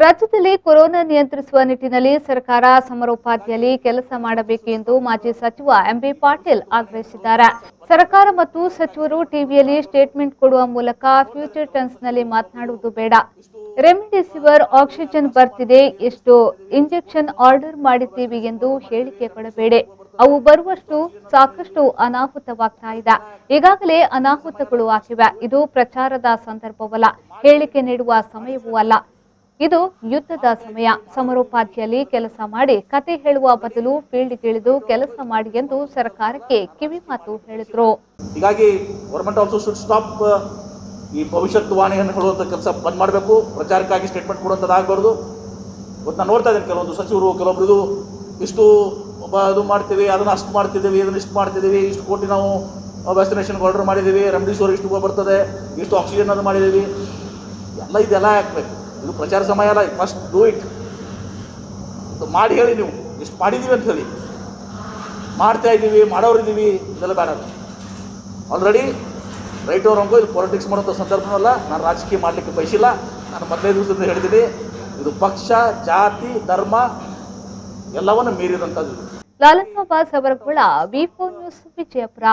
ರಾಜ್ಯದಲ್ಲಿ ಕೊರೋನಾ ನಿಯಂತ್ರಿಸುವ ನಿಟ್ಟಿನಲ್ಲಿ ಸರ್ಕಾರ ಸಮರೋಪಾದಿಯಲ್ಲಿ ಕೆಲಸ ಮಾಡಬೇಕು ಎಂದು ಮಾಜಿ ಸಚಿವ ಎಂಬಿ ಪಾಟೀಲ್ ಆಗ್ರಹಿಸಿದ್ದಾರೆ. ಸರ್ಕಾರ ಮತ್ತು ಸಚಿವರು ಟಿವಿಯಲ್ಲಿ ಸ್ಟೇಟ್ಮೆಂಟ್ ಕೊಡುವ ಮೂಲಕ ಫ್ಯೂಚರ್ ಟೆನ್ಸ್ನಲ್ಲಿ ಮಾತನಾಡುವುದು ಬೇಡ. ರೆಮ್ಡಿಸಿವಿರ್ ಆಕ್ಸಿಜನ್ ಬರ್ತಿದೆ, ಎಷ್ಟು ಇಂಜೆಕ್ಷನ್ ಆರ್ಡರ್ ಮಾಡಿದ್ದೀವಿ ಎಂದು ಹೇಳಿಕೆ ಕೊಡಬೇಡಿ. ಅವು ಬರುವಷ್ಟು ಸಾಕಷ್ಟು ಅನಾಹುತವಾಗ್ತಾ ಇದೆ. ಈಗಾಗಲೇ ಅನಾಹುತಗಳು ಆಗಿವೆ. ಇದು ಪ್ರಚಾರದ ಸಂದರ್ಭವಲ್ಲ, ಹೇಳಿಕೆ ನೀಡುವ ಸಮಯವೂ ಅಲ್ಲ. ಇದು ಯುದ್ಧದ ಸಮಯ. ಸಮರೋಪಾದಿಯಲ್ಲಿ ಕೆಲಸ ಮಾಡಿ ಕತೆ ಹೇಳುವ ಬದಲು ಫೀಲ್ಡ್ಗಿಳಿದು ಕೆಲಸ ಮಾಡಿ ಎಂದು ಸರ್ಕಾರಕ್ಕೆ ಕಿವಿಮಾತು ಹೇಳಿದರು. ಹೀಗಾಗಿ ಗವರ್ಮೆಂಟ್ ಆಲ್ಸೋ ಶುಡ್ ಸ್ಟಾಪ್ ಈ ಭವಿಷ್ಯತ್ ವಾಣಿಯನ್ನು ಹೇಳುವಂಥ ಕೆಲಸ ಬಂದ್ ಮಾಡಬೇಕು. ಪ್ರಚಾರಕ್ಕಾಗಿ ಸ್ಟೇಟ್ಮೆಂಟ್ ಕೊಡುವಂಥದ್ದು ಆಗಬಾರ್ದು. ಇವತ್ತು ನಾನು ನೋಡ್ತಾ ಇದ್ದೀನಿ ಕೆಲವೊಂದು ಸಚಿವರು ಕೆಲವೊಬ್ರು ಇಷ್ಟು ಇದು ಮಾಡ್ತೀವಿ, ಅದನ್ನು ಅಷ್ಟು ಮಾಡ್ತಿದ್ದೀವಿ, ಇದನ್ನು ಇಷ್ಟು ಮಾಡ್ತಿದ್ದೀವಿ, ಇಷ್ಟು ಕೋಟಿ ನಾವು ವ್ಯಾಕ್ಸಿನೇಷನ್ಗೆ ಆರ್ಡರ್ ಮಾಡಿದ್ದೀವಿ, ರೆಮ್ಡಿಸಿವಿರ್ ಇಷ್ಟು ಬರ್ತದೆ, ಇಷ್ಟು ಆಕ್ಸಿಜನ್ ಅದು ಮಾಡಿದ್ದೀವಿ, ಇದೆಲ್ಲ ಹಾಕಬೇಕು. ಇದು ಪ್ರಚಾರ ಸಮಯ ಅಲ್ಲ. ಫಸ್ಟ್ ಡೂ ಇಟ್ ಮಾಡಿ ಹೇಳಿ. ನೀವು ಇಷ್ಟು ಮಾಡಿದ್ದೀವಿ ಅಂತ ಹೇಳಿ. ಮಾಡ್ತಾ ಇದ್ದೀವಿ, ಮಾಡೋರಿದ್ದೀವಿ, ಇದೆಲ್ಲ ಬೇಡ. ಆಲ್ರೆಡಿ ರೈಟ್ ಓರ್ ರಾಂಗು ಇದು ಪಾಲಿಟಿಕ್ಸ್ ಮಾಡೋಂಥ ಸಂದರ್ಭವಲ್ಲ. ನಾನು ರಾಜಕೀಯ ಮಾಡಲಿಕ್ಕೆ ಬಯಸಿಲ್ಲ. ನಾನು 15 ದಿವಸದಿಂದ ಹೇಳಿದ್ದೀನಿ, ಇದು ಪಕ್ಷ, ಜಾತಿ, ಧರ್ಮ ಎಲ್ಲವನ್ನು ಮೀರಿದಂಥದ್ದು. ಲಾಲನ್ ಬಾಬಾ ಸಬರಗೊಳ, ವಿ4 ನ್ಯೂಸ್, ವಿಜಯಪುರ.